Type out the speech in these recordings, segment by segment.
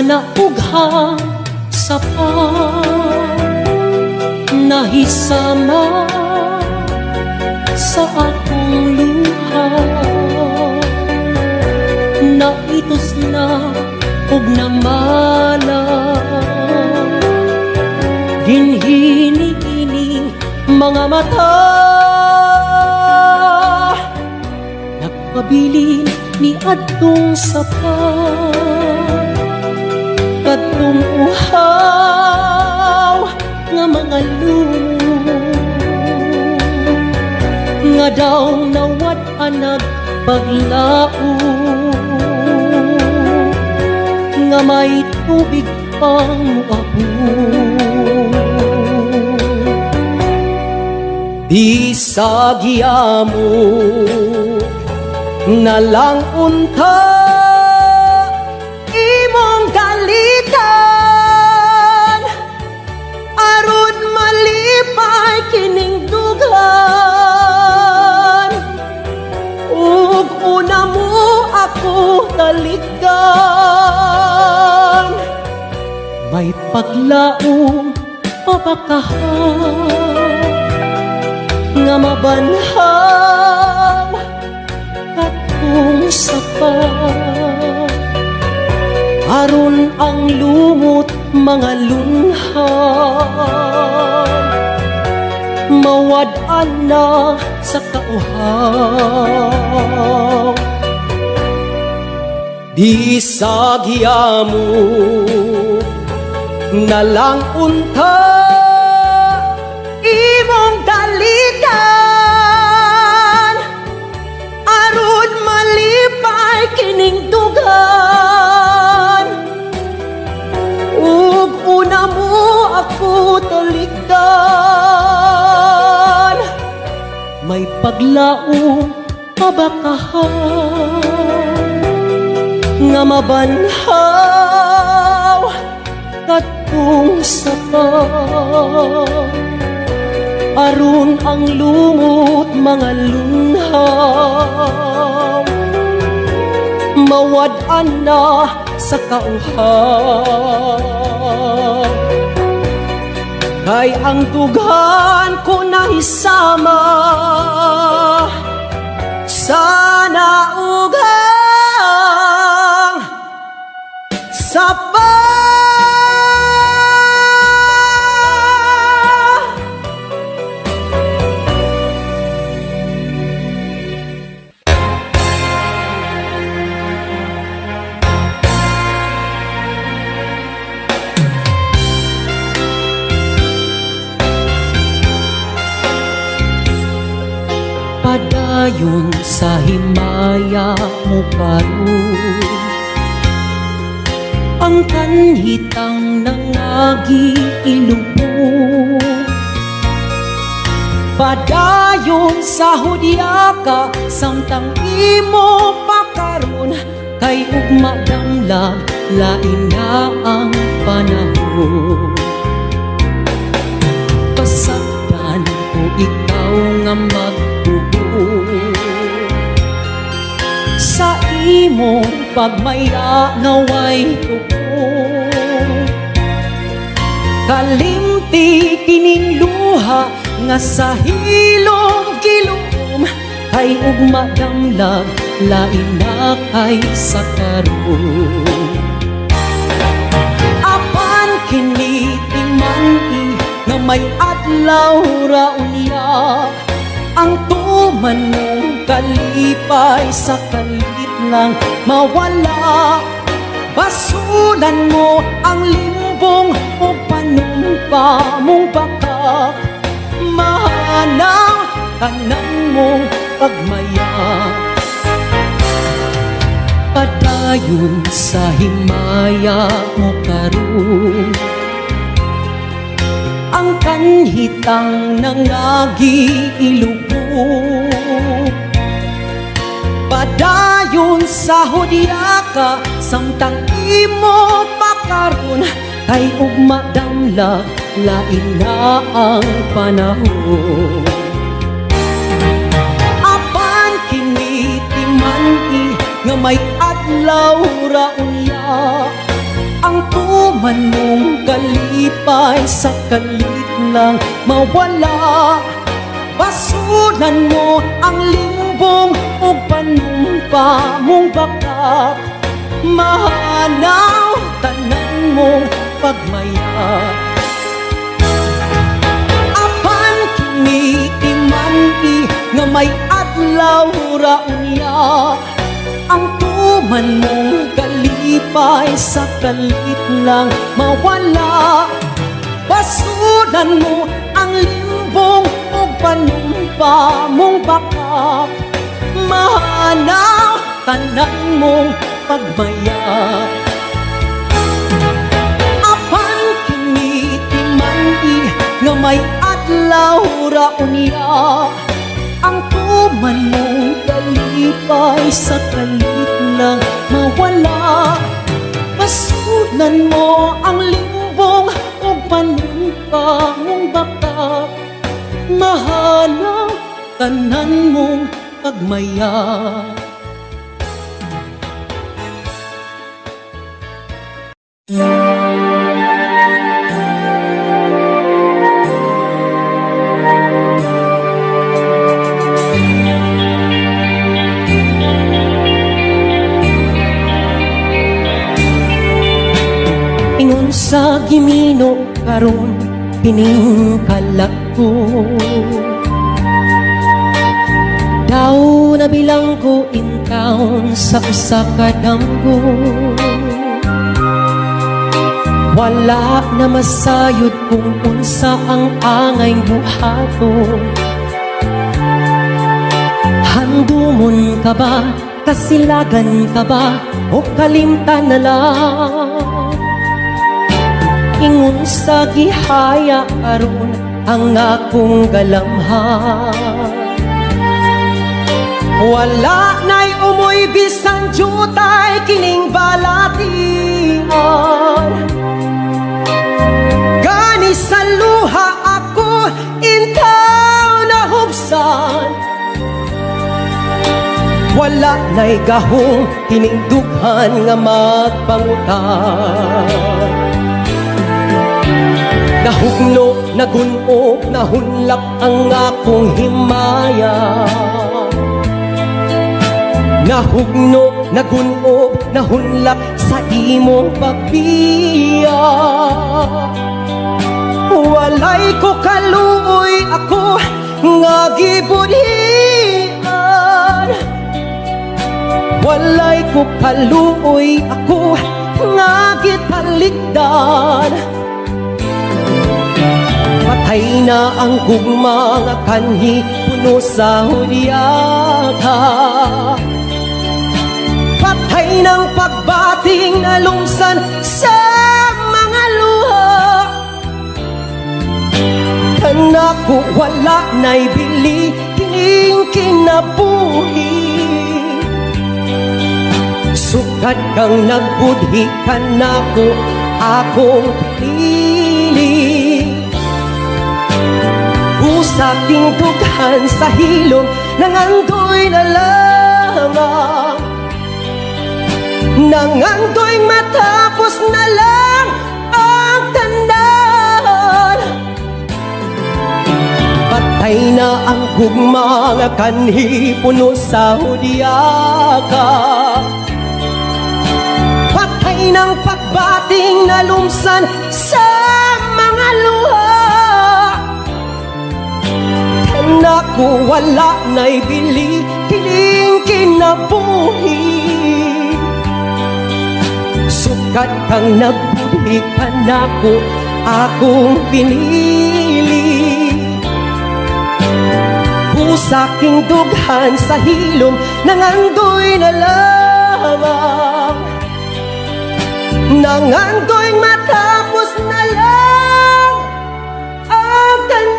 sana ughang sapat nahisama sa akong luha. Naitos na ug namala ginhini-ining mga mata. Nagpabilin ni adtong sapat kadtong uhaw nga mga lumo nga daw nawat-anag paglao nga may tubig pang muabo. Bisag yamo na lang unta imong galitan aron malipay kining dugan ug una mo ako talikdan. May paglaom mapakahaw nga mabanhaw katong sapat aron ang lumot mga lunhaw mawad-an na sa kauhaw. Bisag yamo na lang unta imong daligan aron malipay kining dugan ug una mo ako talikdan. May paglaom mabakahaw nga mabanhaw katong sapat aron ang lumot mga lunhaw mawad-an na sa kauhaw. Kay ang dughan ko nahisama sana ughang sapat. Padayon sa himaya mo karon ang kanhitang nangagi ilubog. Padayon sa hudya ka samtang imo pakaron kay ugma damlag lain na ang panahon. Pasagdan ko ikaw nga sa imong pagmayra nga way tuko. Kalimti kining luha nga sa hilom gilom kay ugma damlag lain na kay sa karon. Apan kini timani nga may adlaw ra unya ang tuman mong kalipay sa kalit lang mawala. Basulan mo ang limbong o panumpa mong bakak mahanaw tanang mong pagmayak. Padayon sa himaya mo karon ang kanhitang nangagi ilubog. Padayon sa hudya ka samtang imo pakaron kay ugma damlag lain na ang panahon. Apan kini timani nga may adlaw ra unya ang tuman mong kalipay sa kalit lang mawala. Basunan mo ang limbong o panumpa mong bakak. Mahanaw tanan mong pagmaya. Apan kini imani nga may adlaw raunya. Ang tuman mong kalipay sa kalit lang mawala. Basunan mo ang limbong o panumpa mong bakak. Mahanaw tanan mong pagmaya. Apan kini imani nga may adlaw raunya. Ang tuman mong kalipay sa kalit lang mawala. Basunan mo ang limbong o panumpa mong bakak. Mahanaw tanan mong pagmaya. Ingon sa Gimino karon piningkalak ko. Daw nabilang ko in town sa usa ka damgo. Wala na masayod kung unsa ang angay buhato. Handumon ka ba, kasilagan ka ba, o kalimtan na lang? Ingon sa gihaya karon ang akong galamhan. Wala na'y umoy bisan jutay kining balatian. Gani sa luha ako intaw na hubsan. Wala na'y gahong kining dughan nga magpangutan. Nahugno, nagunog, nahunlak ang akong himaya. Nahugno, nagunog, nahunlak sa imong pagbiya. Walay ko kaluoy ako nga gibudhian. Walay ko kaluoy ako nga gitalikdan. Patay na ang gugma nga kanhi puno sa hudyaka. Patay ng pagbating na lumsan sa mga luha. Kanako wala na'y bili kining kinabuhi. Sugad kang nagbudhi kanako akong pinili. Usaking dughan sa hilom nangandoy na lamang. Nangandoy matapos na lang ang tanan. Patay na ang gugma nga kanhi puno sa hudyaka. Patay ng pagbating na lumsan sa mga luha. Naku wala na'y bili kining kinabuhi. Sukat kang nagbudhi kanako akong pinili. Pusaking dughan sa hilom nangandoy na lamang. Nangandoy matapos na lang ang tanan.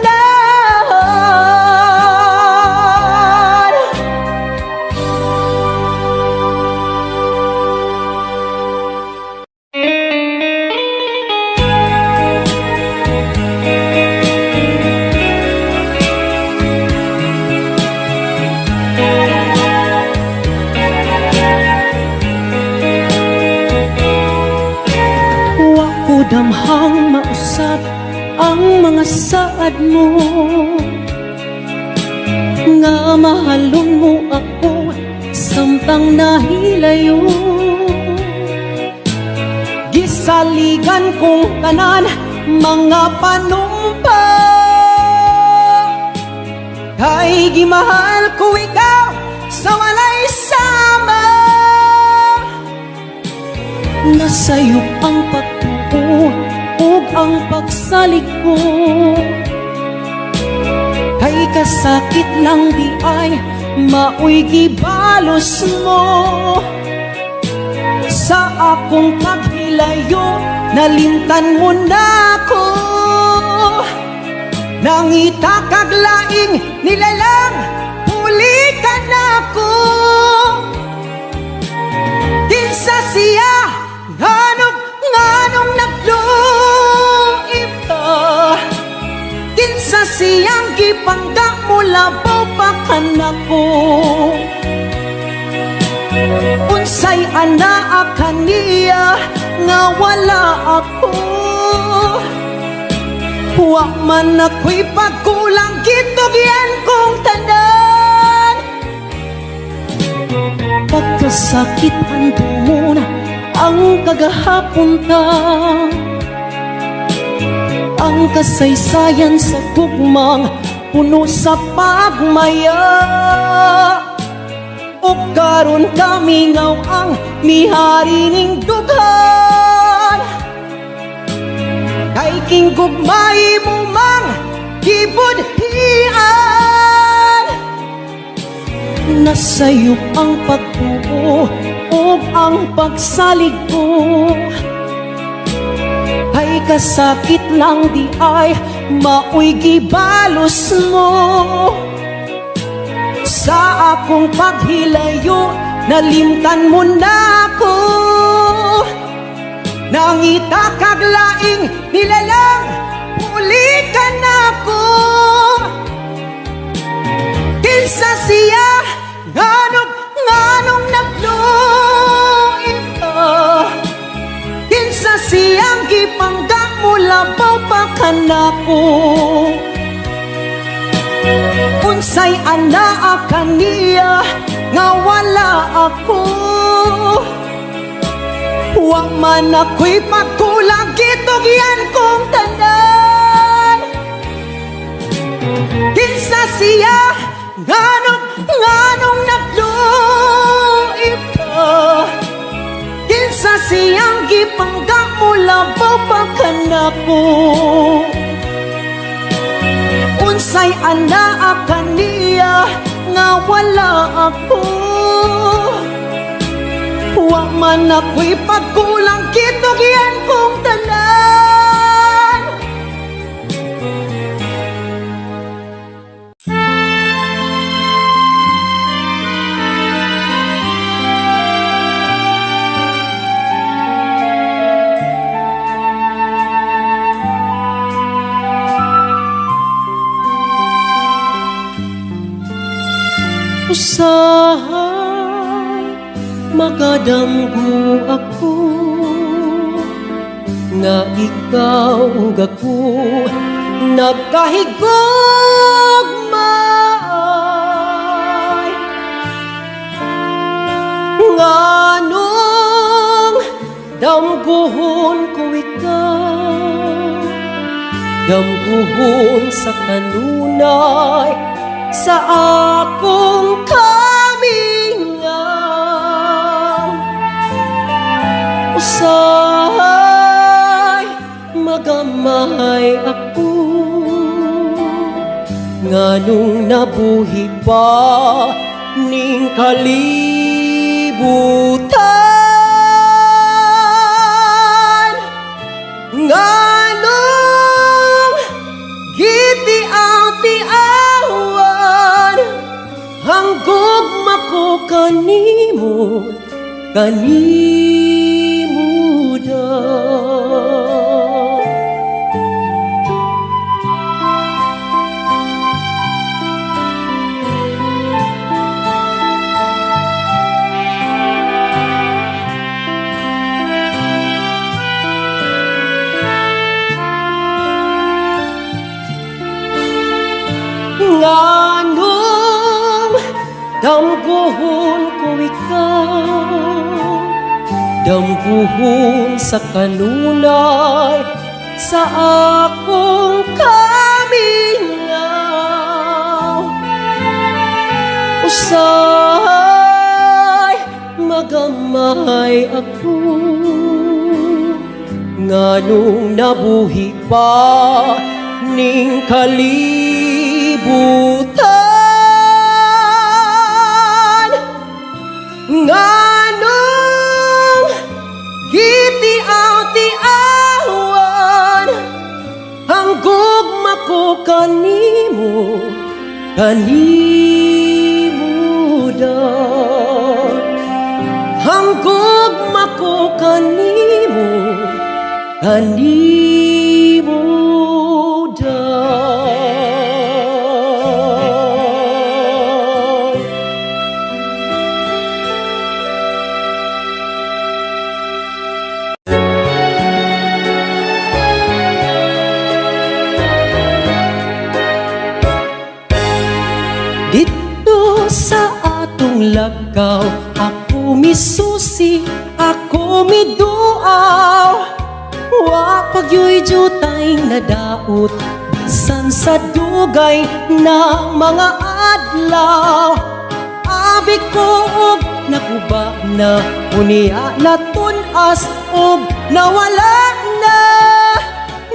Magamhang mausap ang mga saad mo, nga mahalon mo ako samtang nahilayo. Gisaligan kong tanan mga panumpa, kay gimahal ko ikaw sa walay sama. Nasa'yo ang pagtuo ug ang pagsalig ko, Kay kasakit lang di ay maoy gibalos mo. Sa akong paghilayo nalimtan mo na ko, nangita kag laing nilalang huli ka na ko. Kinsa siya nganong nagluib ka, kinsa siyang gipangga mo labaw pa kanako. Unsay anaa kaniya nga wala ako, wa man ako'y pagkulang gitugyan kong tanan. pagkasakit hando mo na ang kagahapon ta, ang kasaysayan sa tugmang Puno sa pagmaya, o karon kami ngaw ang mihari ning dughan. Kay kinggugmay mo mang gibudhian, nasa'yo ang pagtuo ug ang pagsalig ko. Kay kasakit lang di ay maoy gibalos mo. Sa akong paghilayo nalimtan mo na ko, nangita kag laing nilalang huli ka na ko. Kinsa siya nganong nagluib ka, kinsa siyang gipangga mo labaw pa kanako. Unsay anaa kaniya nga wala ako, wa man ako'y pagkulang gitugyan kong tanan. Kinsa siya nganong nagluib ka, kinsa siyang gipangga mo labaw pa kanako. Unsay anaa kaniya nga wala ako, wa man ako'y pagkulang gitugyan kong tanan. Usahay magadamgo ako, Nga ikaw gako nagkahigugmay, nganong damguhon ko ikaw, damguhon sa kanunay sa akong kamingaw. Usahay magamay ako, nganong nabuhi pa ning kalibutan, nganong gitiaw-tiawan ang gugma ko kanimo daw. Damguhon ko ikaw, damguhon sa kanunay, sa akong kamingaw. Usay magamay ako, nganong nabuhi pa ning kalibutan. Nganong gitiaw-tiawan ang gugma ko kanimo, kanimo daw. Ang gugma ko kanimo, kanimo daw. Dito sa atong lagaw, ako misusi, ako miduaw. Wa pagyoy jutay nadaot, bisan sa dugay na mga adlaw. Abi ko og naguba na, unia na tunas og nawala na.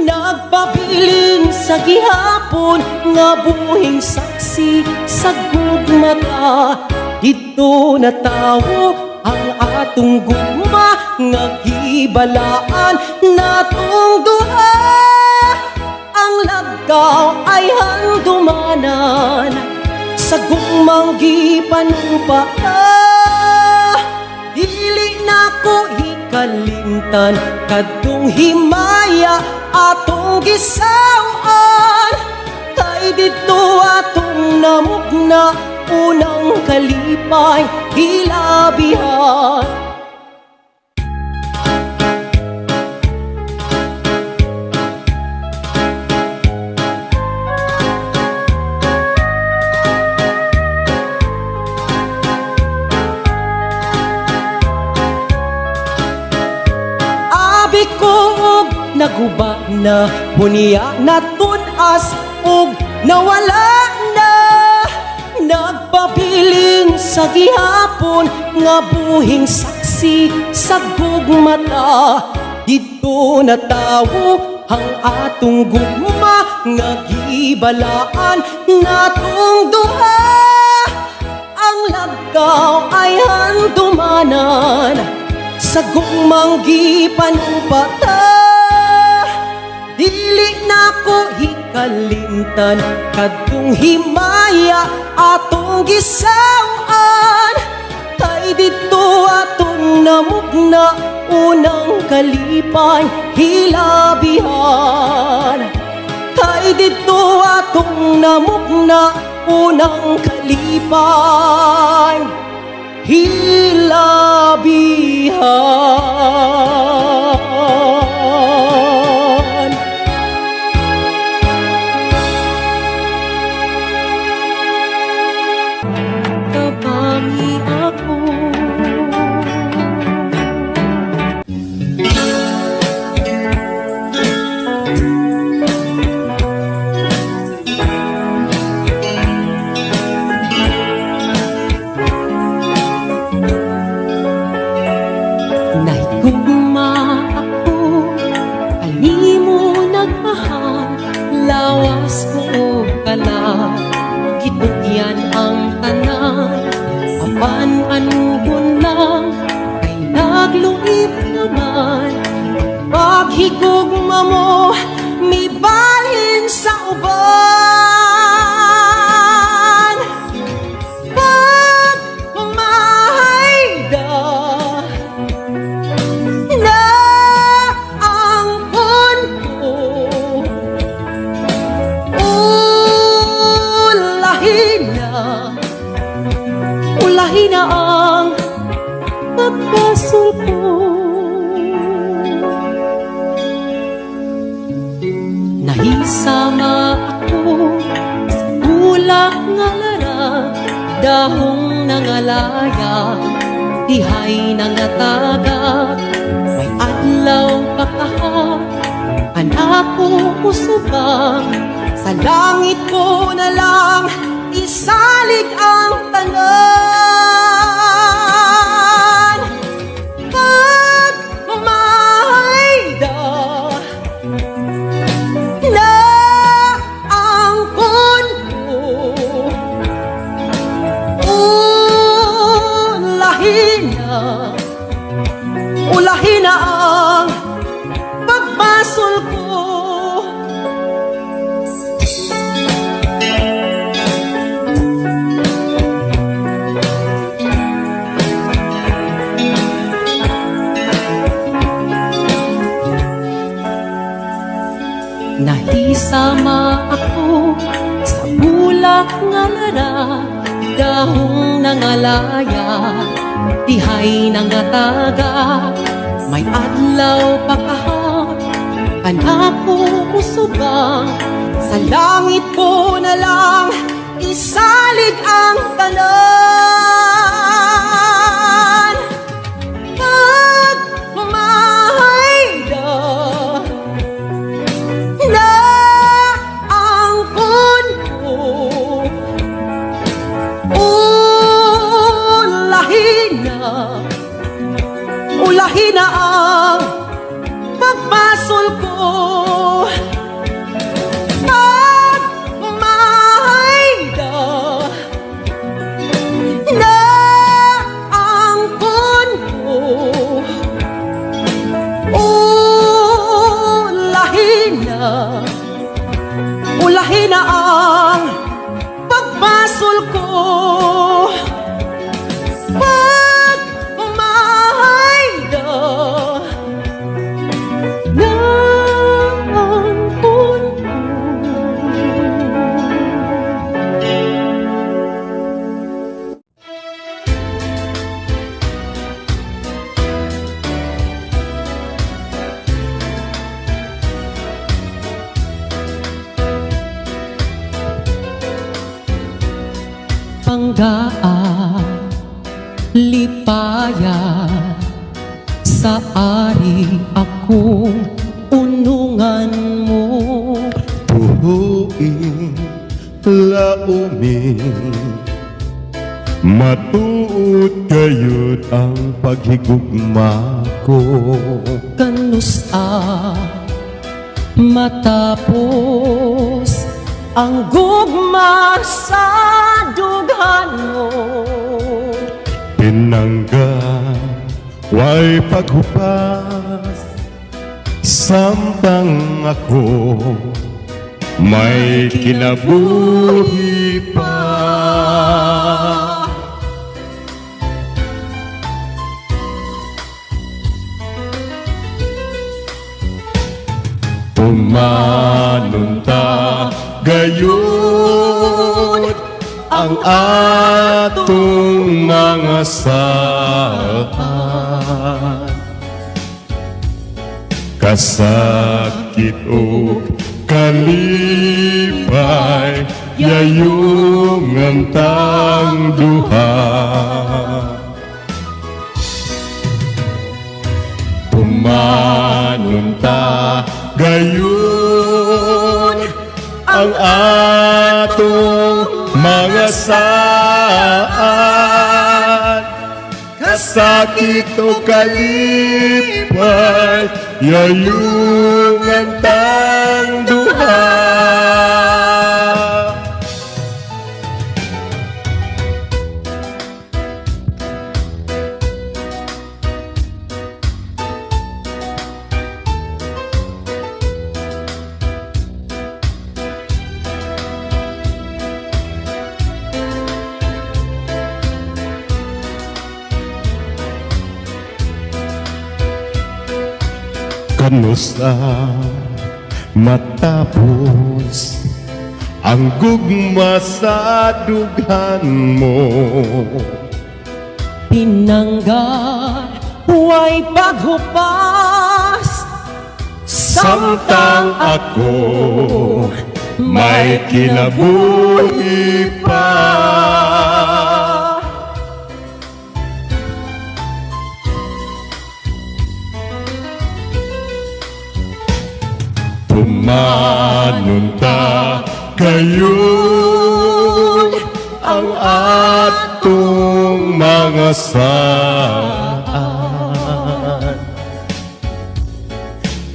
Nagpabiling sa gihapon nga buhing saksi sa gugmata. Dito na tawo ang atong gugma nga gibalaan natong duha. Ang lagaw ay handumanan sa gugmang gipanumpaa. Dili na ko hikalimtan kadtong himaya atong gisawan. Kay dito atong namugna unang kalipay hilabihan. Abi ko og naguba na, hunia na tunas og nawala na. Nagpabiling sa gihapon nga buhing saksi sa gugmata. Dito na tawo ang atong gugma nga gibalaan natong duha. Ang lagaw ay handumanan sa gugmang gipanumpata. Dili na ko hikalimtan kadtong himaya atong gisawan. Kay dito atong namugna unang kalipay hilabihan. Kay dito atong namugna unang kalipay hilabihan. Tabangi ako, nahigugma ako, kanimo nagmahal, lawas ko o kala, gitugyan ang tanan, apan anugon lang, ay nagluip naman. Paghigugma mo, may balhin sa uban. Pag umahayda na ang punto, ulahin na ang pagkasulpo. Nahisama ako sa ulak nga lara, dahong nangalaya, dihay nangatagak, may adlaw pagkahat, anak ko usubang, Sa langit ko na lang isalig ang tanan. Pag mamayda na ang kunko, ulahin na ang pagbasol ko. nahisama ako sa bulak nga lara, dahong nangalaya, dihay nangataga, may adlaw pagkahat, anak ko usubang, Sa langit ko na lang isalig ang tanan. Pag mahayda na ang kunko, ulahin na ang pagmasol ko. Ulahin na ang pagbasol ko. Pag mahayda na ang punto. Panggaan, lipaya, sa ari akong unungan mo. Tuhuin, laumin, matuod kayod ang paghigugma ko. Kanusa matapos ang gugma sa dughan mo. Pinangga, way paghupas, samtang ako may kinabuhi pa. Umanunta gayon ang atong mga saan, kasakit o kalipay yayong antang duha. Umanunta gayon ang atong mga saan, kasakit o kalipay yayong antang duha. Kanusa matapos ang gugma sa dughan mo. Pinangga, huway paghupas, Samtang ako may kinabuhi pa. Tumanunta kayo ang atong mga saan.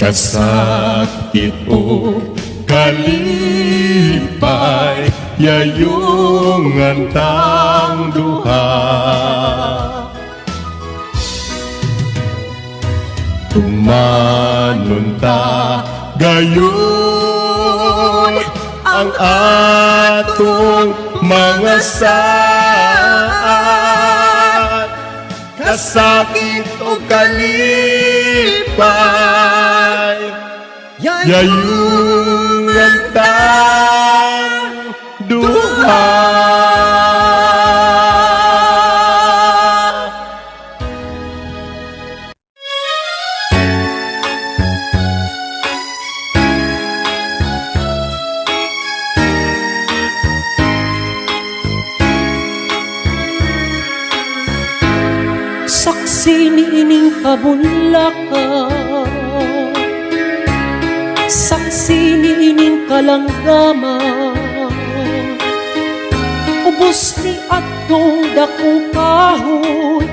Kasakit o kalipay, yayungan tang duha. Tumanunta gayon ang atong mga saan. Kasakit o kalipay, yayungan tang duha. Saksi niining kabunlakan, saksi niining kalanggaman, ubos ni atong dakong kahoy,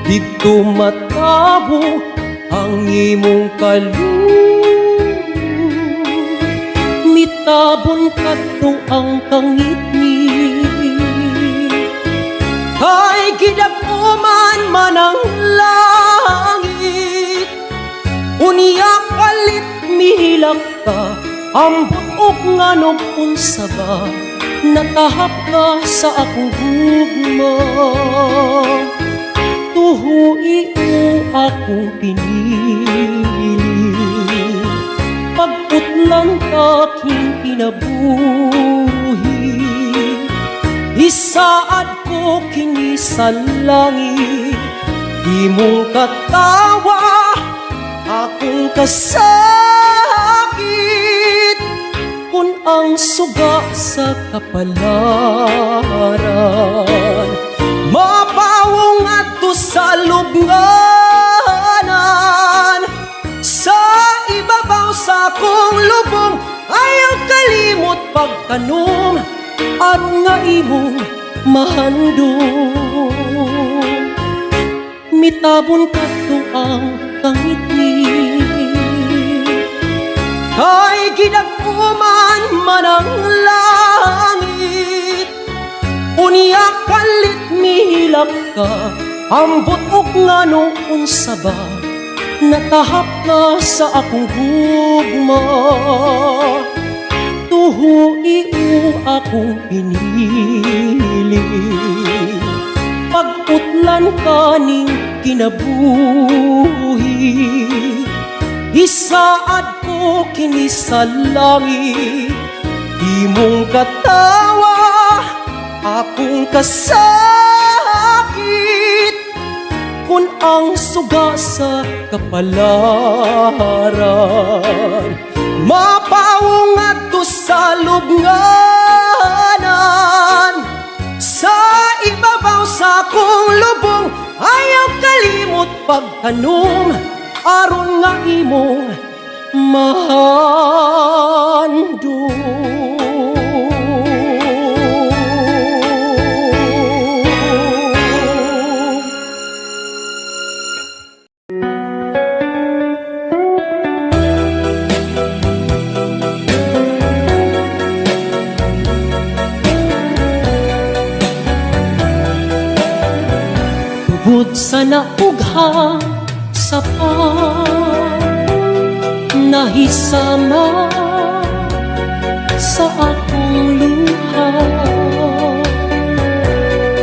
dito matabo ang imong kaloob. Mitabon kadto ang kangit ni, kay gidag-uman man ang langit. Unya kalit mihilak ka, ambot og nganog unsa ba, natahap ka sa akong gugma. Tuhui mo akong pinili, pagputlan aking kinabuhi. Isaad ko kini sa langit, di mong katawa akong kasakit. Kung ang suga sa kapalaran, mapawong ato sa lubnganan. Sa ibabaw sa akong lubong, ayaw kalimot pagtanom, aron nga imong mahandong. Mitabon kadto ang kangit ni, kay gidag-uman man ang langit. Unya kalit mihilak ka, ambot og ngano unsa ba, natahap ka sa akong gugma. Tuhui mo akong pinili, pagputlan kaning kinabuhi. Isaad ko kini sa langit, di mong katawa akong kasakit. Kung ang suga sa kapalaran, mapawong ato sa lubnganan. Sa ibabaw sa akong lubong, ayaw kalimot pagtanom, aron nga imong mahandong. Tubod sa naughang sapat, nahisama sa akong luha.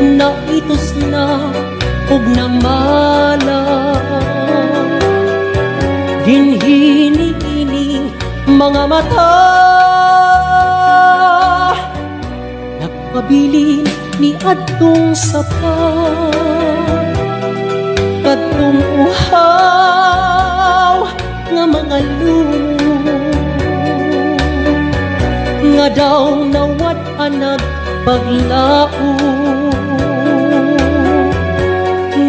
Naitos na ug namala, ginhini-hining mga mata. Nagpabilin ni adtong sapat, kadtong uhaw nga mga lumo, nga daw nawad-anag paglao,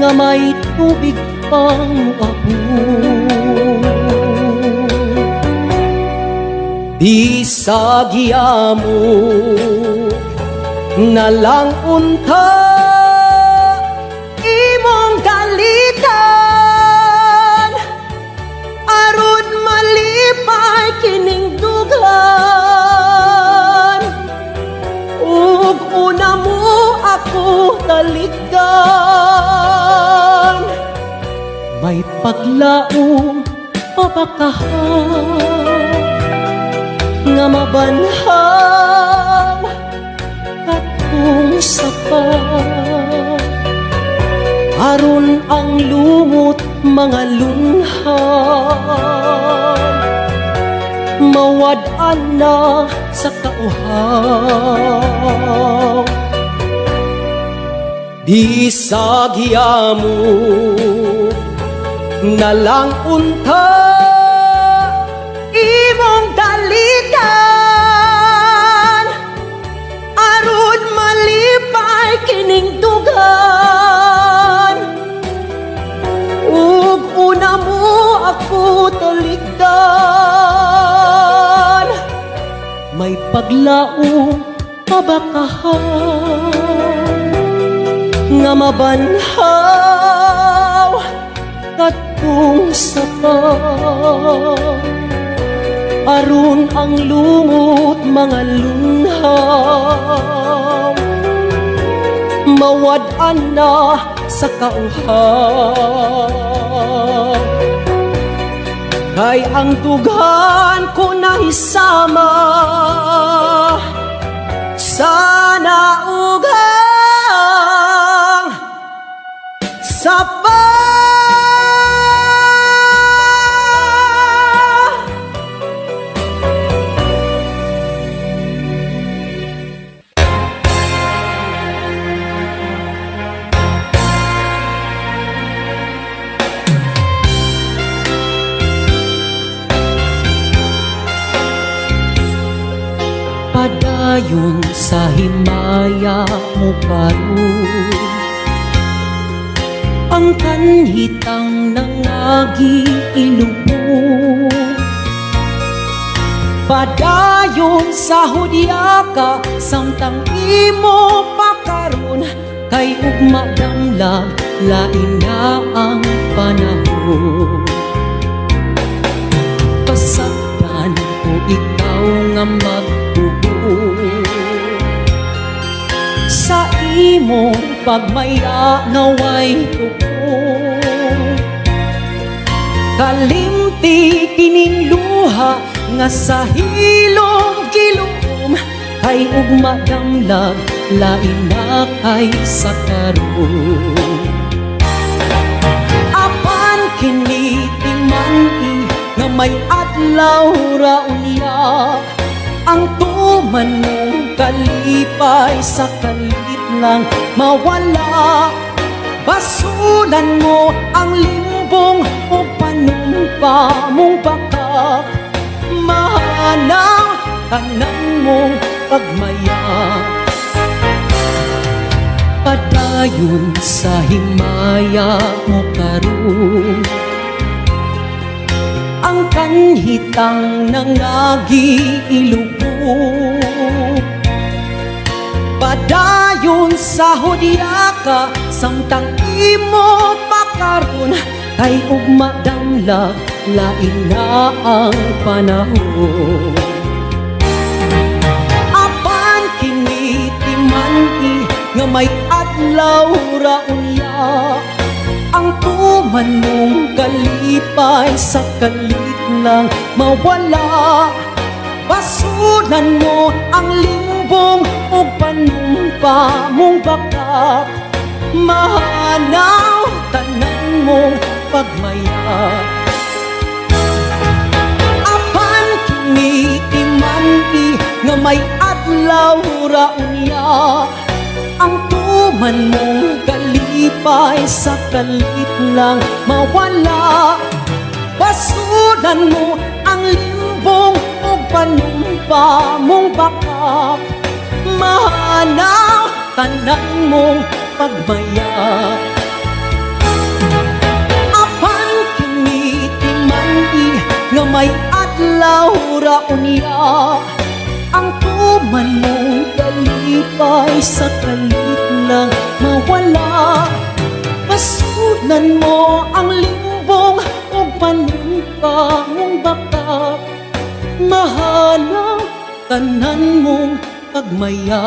nga may tubig pang muapo. Di sa giyamo nalang unta imong dalitan aron malipay kining dughan ug una mo ako talikdan may paglaom papakahan nga mabanhaw katong sapa aron ang lumot mga lunhan mawad-an na sa kauhaw di sa giyamo nalang unta imong dalitan aron malipay kining dugan ug una mo ako talikdan may paglaom pabakahan nga mabanhaw katong sapa aron ang lumot mga lunhaw mawad-an na sa kauhaw kay ang dughan ko nahisama sana ugang sapa padayon sa himaya mo karon ang kanhitang nangagi ilubo padayon sa hudya ka samtang imo pakaron kay ugma damlag lain na ang panahon pasagdan ko ikaw nga magtubo sa imong pagmaya naway tuko kalimti kining luha nga sa hilom kilom kay ugma damlag lain na kay sa karon apan kini timani nga may adlaw ra unya ang tuman mong kalipay sa kalit lang mawala basulan mo ang limbong o panumpa mong bakak mahanaw tanang mong pagmaya padayon sa himaya mo karon ang kanhitang nangagi ilubo padayon sa hudya ka samtang imo pakaron kay ugma damlag lain na ang panahon apan kini timani nga may adlaw ra unya ang tuman mong kalipay sa kalit lang mawala basulan mo ang limbong o panumpa mong bakak mahanaw tanan mong pagmaya apan kini timani nga may adlaw ra unya ang tuman mong kalipay sa kalit lang mawala basulan mo ang limbong o panumpa mong bakak mahanaw tanan mong pagmaya apan kini timani nga may adlaw Laura unya ang tuman mong kalipay sa kalit lang mawala. Pasunan mo ang limbong o panuka mong baka. Mahanap tanan mong pagmaya.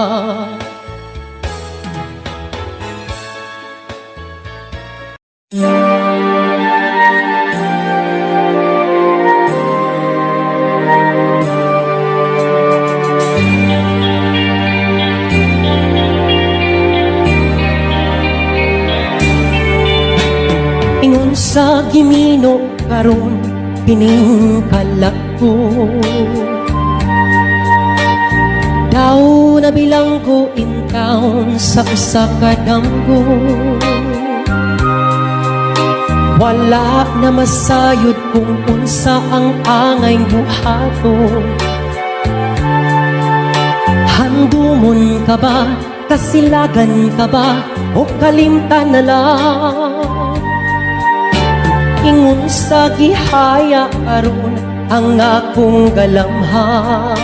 Ingon sa gimino karon piningkalak ko. Daw nabilang ko in town sa usa ka damgo. Wala na masayod kung unsa ang angay buhaton. Handumon ka ba, kasilagan ka ba, o kalimtan na lang? Ingon sa gihaya aron ang akong galamhan.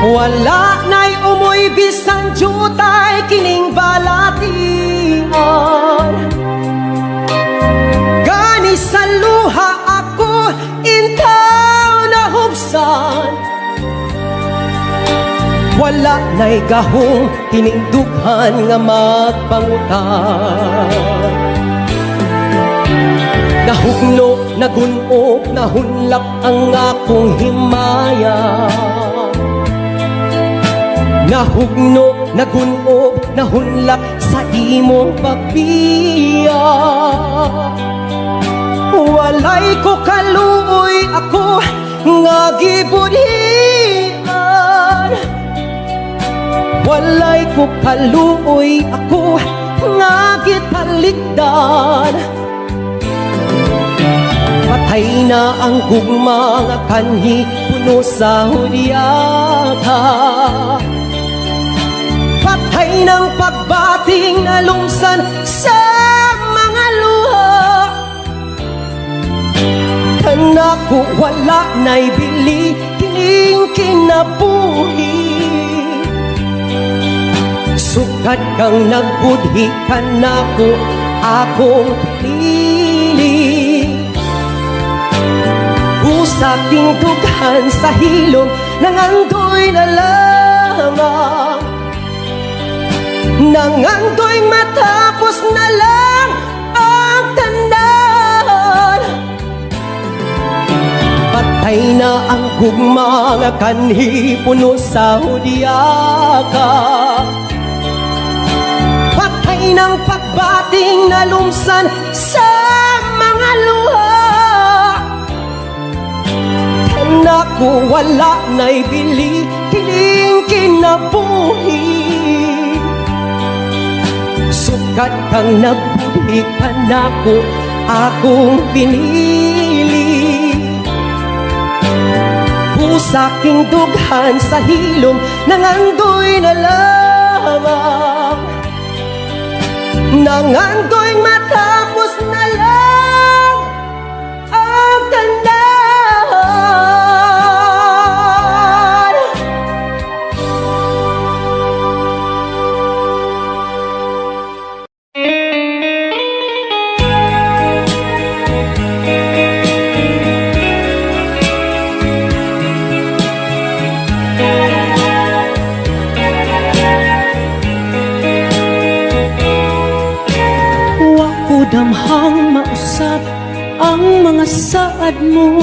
Wala na'y umoy bisan jutay kining balatian. Gani sa luha ako intaw na hubsan. Wala na'y gahong kining dughan nga magpangutan. Nahugno, nagunok, nahunlak ang akong himaya. Nahugno, nagunok, nahunlak sa imong pagbiya. Walay ko kaluoy ako nga gibudhian. Walay ko kaluoy ako nga gitalikdan. Patay na ang gugma nga kanhi puno sa hudyata. Patay ng pagbating na lumsan sa mga luha. Kanako wala na'y bili kining kinabuhi. Sukat kang nagbudhi kanako akong pinili. Usaking dughan sa hilom nangandoy na lamang. Nangandoy matapos na lang ang tanan. Patay na ang gugma nga kanhi puno sa hudyaka. Patay ng pagbating na lumsan sa mga luha. Naku wala na'y bili kining kinabuhi. Sukat kang nagbudhi kanako akong pinili. Usaking dughan sa hilom nangandoy na lamang. Nangandoy matapos na lang ang tanda. Damhang mausap ang mga saad mo,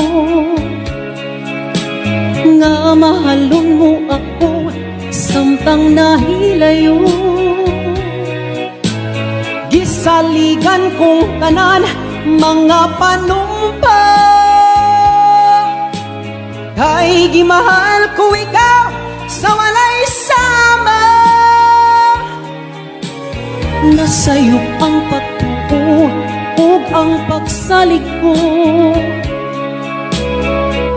nga mahalon mo ako samtang nahilayo. Gisaligan kong tanan mga panumpa, kay gimahal ko ikaw sa walay sama. Nasayop ang pagtuo ug ang pagsalig ko,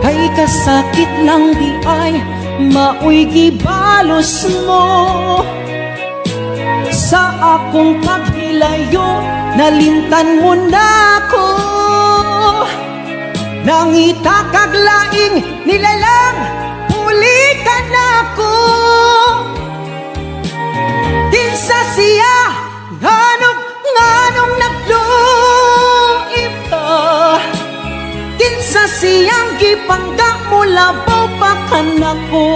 kay kasakit lang di ay maoy gibalos mo. Sa akong paghilayo nalimtan mo na ko, Nangita kaglaing nilalang pulikan ako. Kinsa siya nganong nagluib ka. Kinsa siyang gipangga mula pa kanako.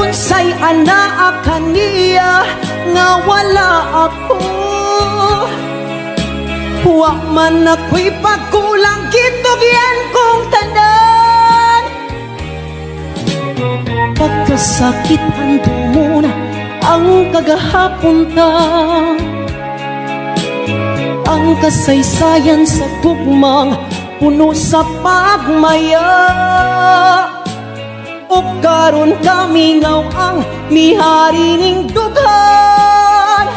Unsay anaa kaniya nga wala ako. Wa man ako'y pagkulang gitugyan kong tanan. Pagkasakit hando muna ang kagahapon ta. Ang kasaysayan sa tugmang puno sa pagmaya. O karon kami ngaw ang mihari ning dughan.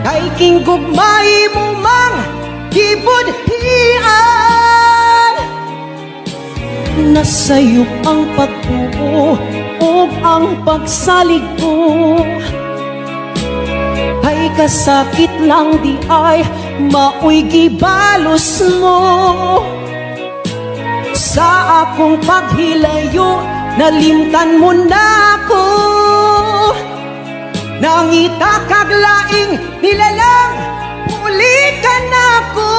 Kay kinggugmay mo mang gibudhian. Nasayop ang pagtuo o ang pagsalig ko. Ay kasakit lang di ay maoy gibalos mo. Sa akong paghilayo, nalimtan mo na ako. Nangita kaglaing nilalang pulikan ako.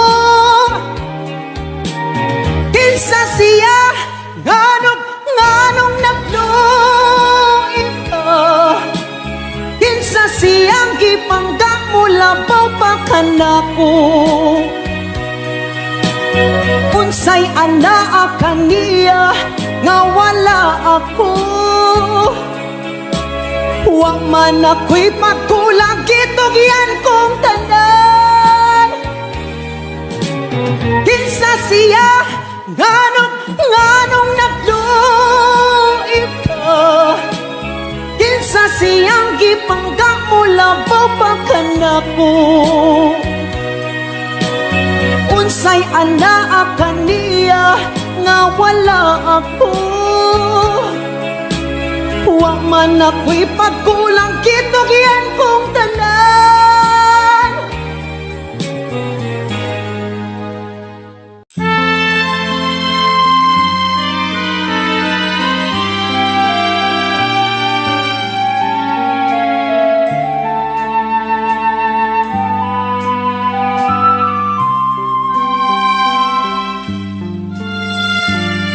Kinsa siya nganong nagluib ka. Kinsa siyang gipangga mula pa kanako. Unsay anaa kaniya nga wala ako. Wa man ako'y pagkulang gitugyan kong tanan. Kinsa siya nganong nagluib ka. Kinsa siyang gipangga mula pa kanako. Unsay anaa kaniya nga wala ako. Wa man ako'y pagkulang gitugyan kong tanan.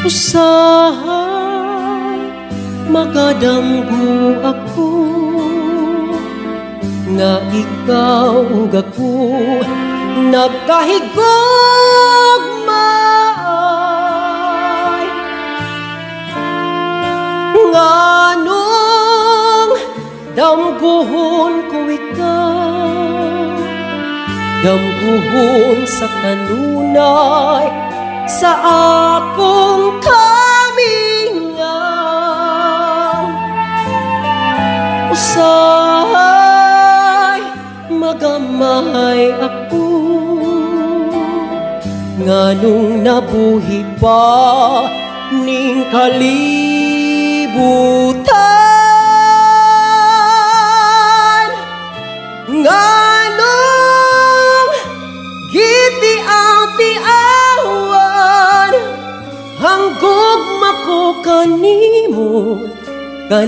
Usahay magadamgo ako nga ikaw gako nagkahigugmay. Nganong damguhon ko ikaw, damguhon sa kanunay sa akong kamingaw. Usahay magamay ako nganong nabuhi pa ning kalibutan. Nganong gitiaw-tiawan hanggog mako kanimo daw.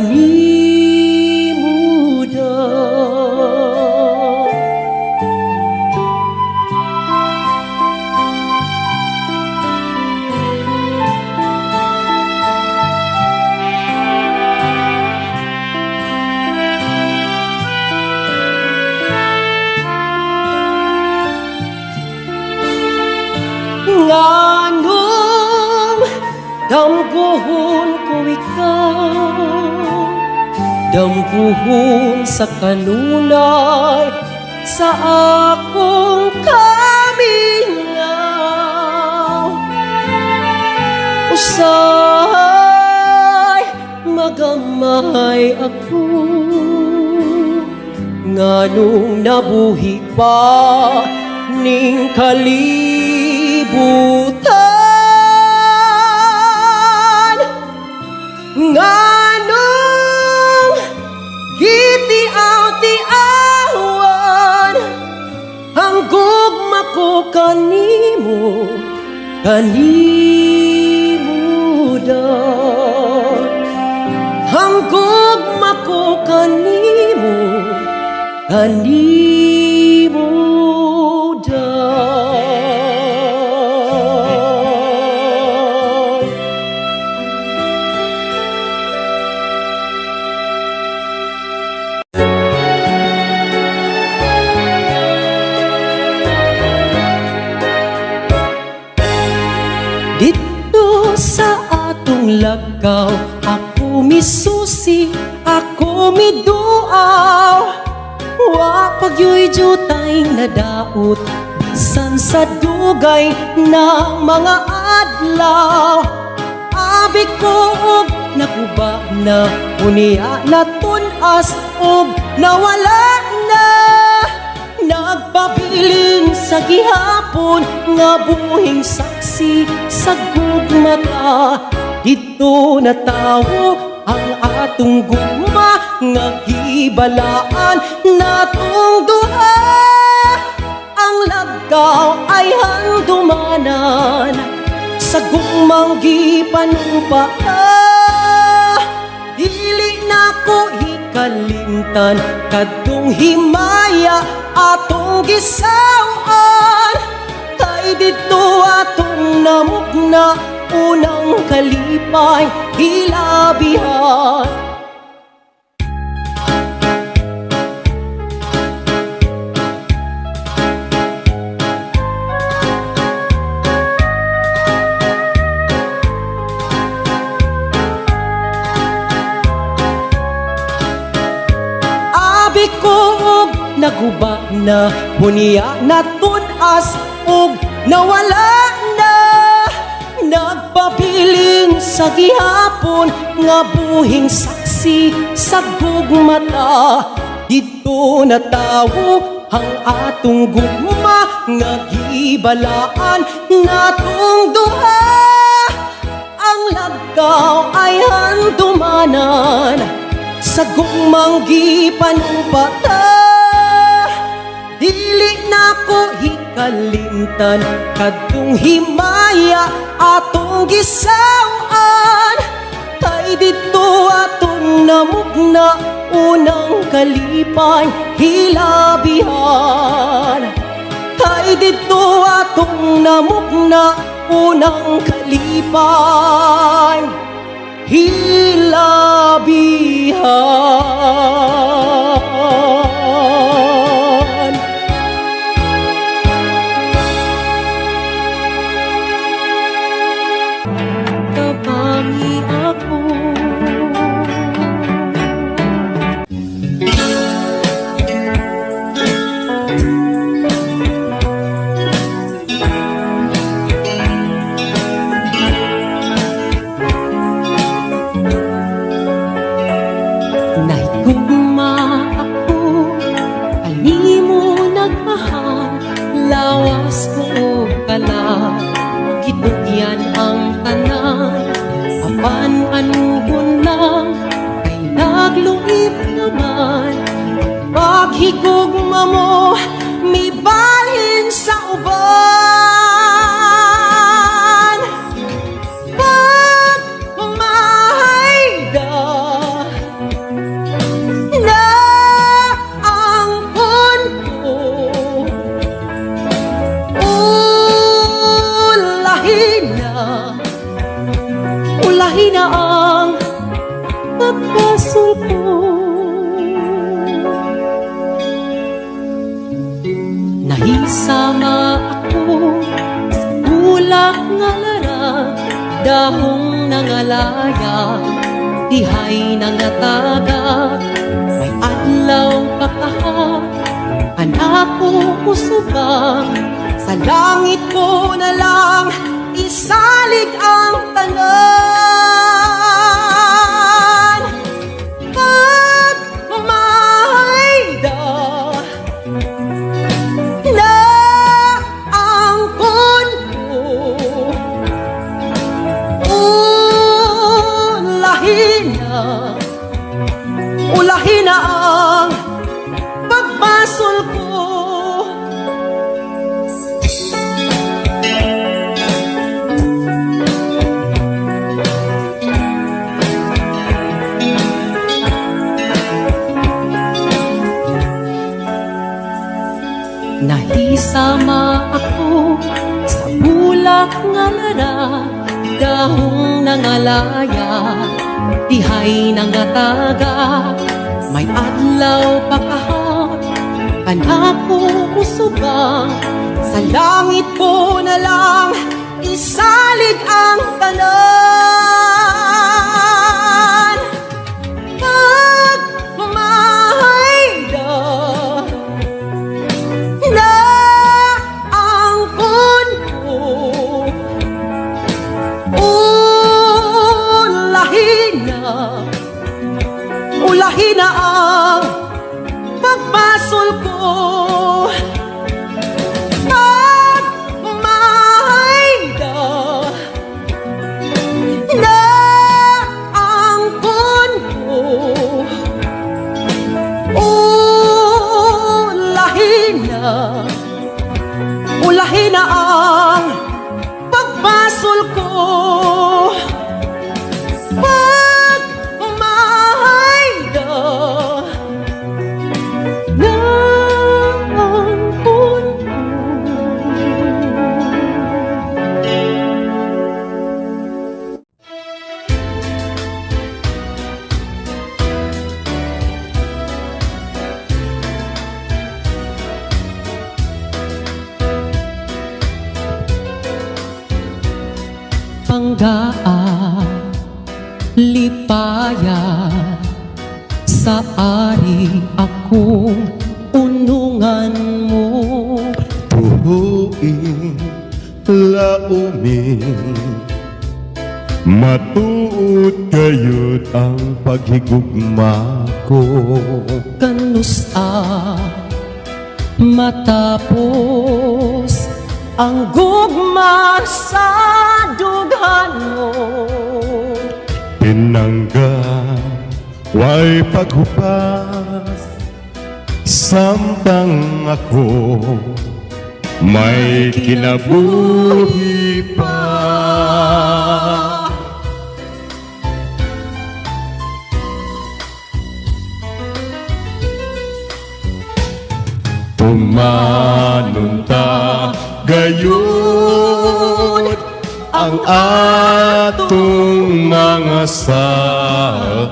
Nganong damguhon ko ikaw, damguhon sa kanunay sa akong kamingaw. Usahay magamay ako nganong nabuhi pa ning kalibutan. Nganong gitiaw-tiawan hanggog mako kanimo kanimudan. Hanggog mako kanimo, kanimudan. Dito sa atong lagaw, ako misusi, ako miduaw. Wa pagyoy jutay na daot, bisan sa dugay na mga adlaw. Abi ko og naguba na, unya na tunas og nawala na. Nagpabiling sa gihapon nga buhing saksi sa gugmata. Dito na tawo ang atong gugma nga gibalaan natong duha. Ang lagaw ay handumanan sa gugmang gipanumpaka. Dili na ko hikalimtan kadtong himaya atong gisawan. Kay dito atong namugna unang kalipay hilabihan. Abi ko og naguba na, unya na tunas og nawala na. Nagpabiling sa gihapon nga buhing saksi sa gugmata. Dito na tawo ang atong gugma nga gibalaan natong duha. Ang lagaw ay handumanan sa gugmang gipanumpata. Dili na ko hikalimtan kadtong himaya atong gisawan. Kay dito atong namugna unang kalipay hilabihan. Kay dito atong namugna unang kalipay hilabihan. Tabangi ako, nahigugma ako, kanimo nagmahal, lawas ko kala, gitugyan ang tanan, apan anugon lang, kay nagluip naman. Paghigugma mo, may balhin sa uban. Pag umahayda na ang punto, ulahin na ang pagpasol ko. Nahisama ako sa ulak nga lara, dahong nangalaya, dihay nangatagak. May adlaw pakaha, anak ko usubang, sa langit ko na lang isalig ang tanan. Pag umahayda na ang punto, ulahin na ang pagbasol ko. panahong nangalaya, dihay nangataga, may adlaw pagkahan, kanako usugang, Sa langit ko na lang isalig ang tanan. Pag mahayda na ang kunko, ulahin na ang pagmasol ko. Pag mahayda na ang kunko, ulahin na ang pagmasol ko. Pag mahayda na ang kunko. panggaan, lipaya, sa ari akong unungan mo. Tuhuin, laumin, matuod kayod ang paghigugma ko. Kanusa matapos ang gugma sa dughan mo. Pinangga, way paghupas, samtang ako may kinabuhi pa. Tumanunta gayon ang atong mga saan.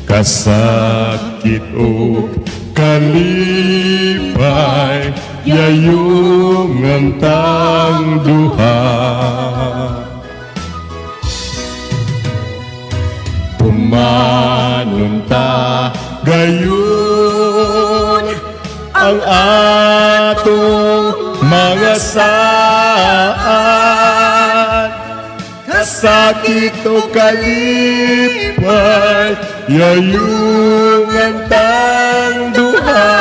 Kasakit o kalipay, yayong antang duha. Tumanunta gayon ang atong mga saan. Kasakit o kalipay, yayong antang duha.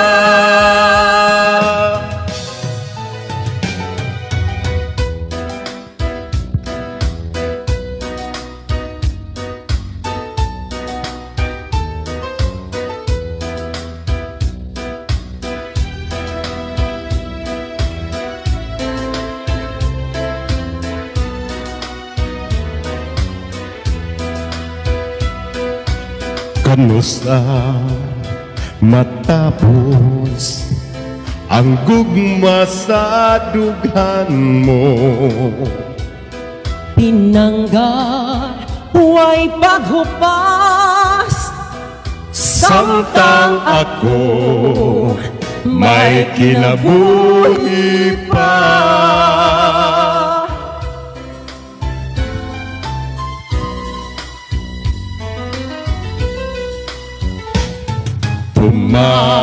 Kanusa matapos ang gugma sa dughan mo. Pinangga, huway paghupas, Samtang ako may kinabuhi pa.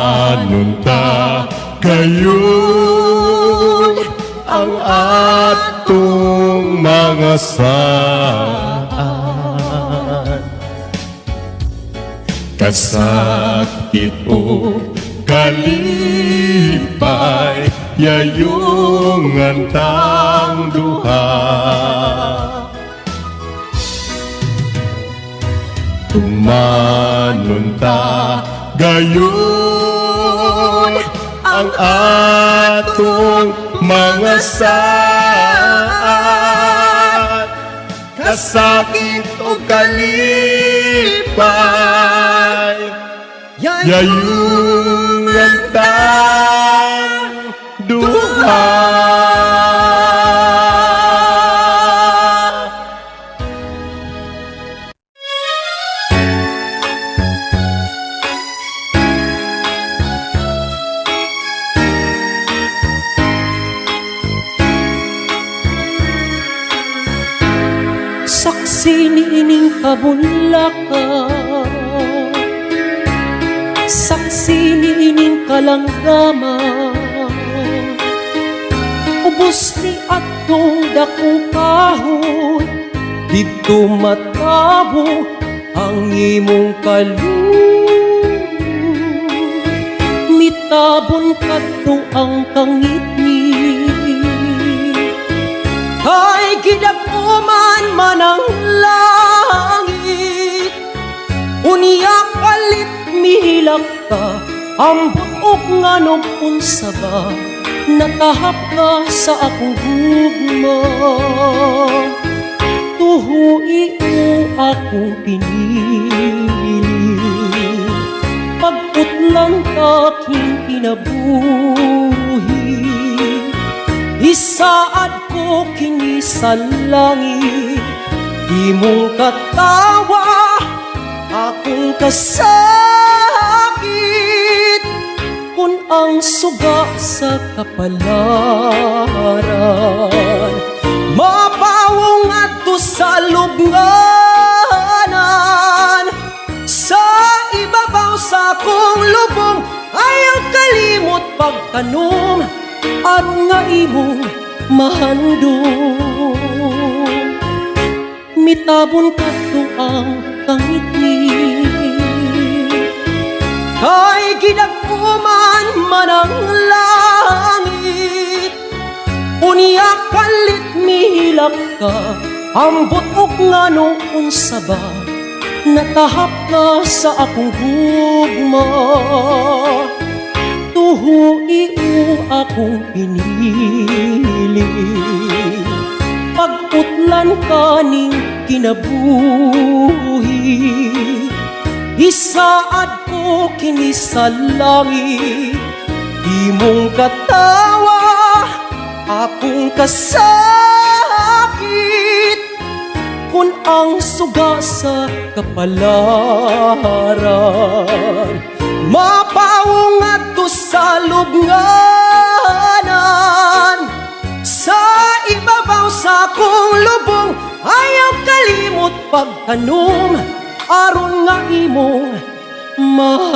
Tumanunta gayon ang atong mga saan. Kasakit o kalipay, yayong antang duha. Tumanunta gayon ang atong mga saan. Kasakit o kalipay, yayong antang duha. saksi ni ining kabunlaka, saksi ni ining kalanggama, ubos ni atong dakong kahoy, dito matabo ang imong kaloob. Mitabon kadto ang kangitni, kay gidag-uman man ang langit. Unya kalit mihilak ka, ambot og nganog unsa ba, natahap ka sa akong gugma. Tuhui mo akong pinili, pagputlan aking kinabuhi. Isaad ko kini sa langit, di mong katawa akong kasakit. Kung ang suga sa kapalaran, mapawong adto sa lubnganan. Sa ibabaw sa akong lubong, ayaw kalimot pagtanom, aron nga imong mahandong. Mitabon kadto ang kangitni, kay gidag-uman man ang langit. Unya kalit mihilak ka, ambot og ngano unsa ba, natahap ka sa akong gugma. Tuhui mo akong pinili, pagputlan ka ning kinabuhi. Isaad ko kini sa langit, di mong katawa akong kasakit. Kung ang suga sa kapalaran, mapawong adto sa lubnganan. Sa ibabaw sa akong lubong, ayaw kalimot pagtanom, aron nga imong mahandong.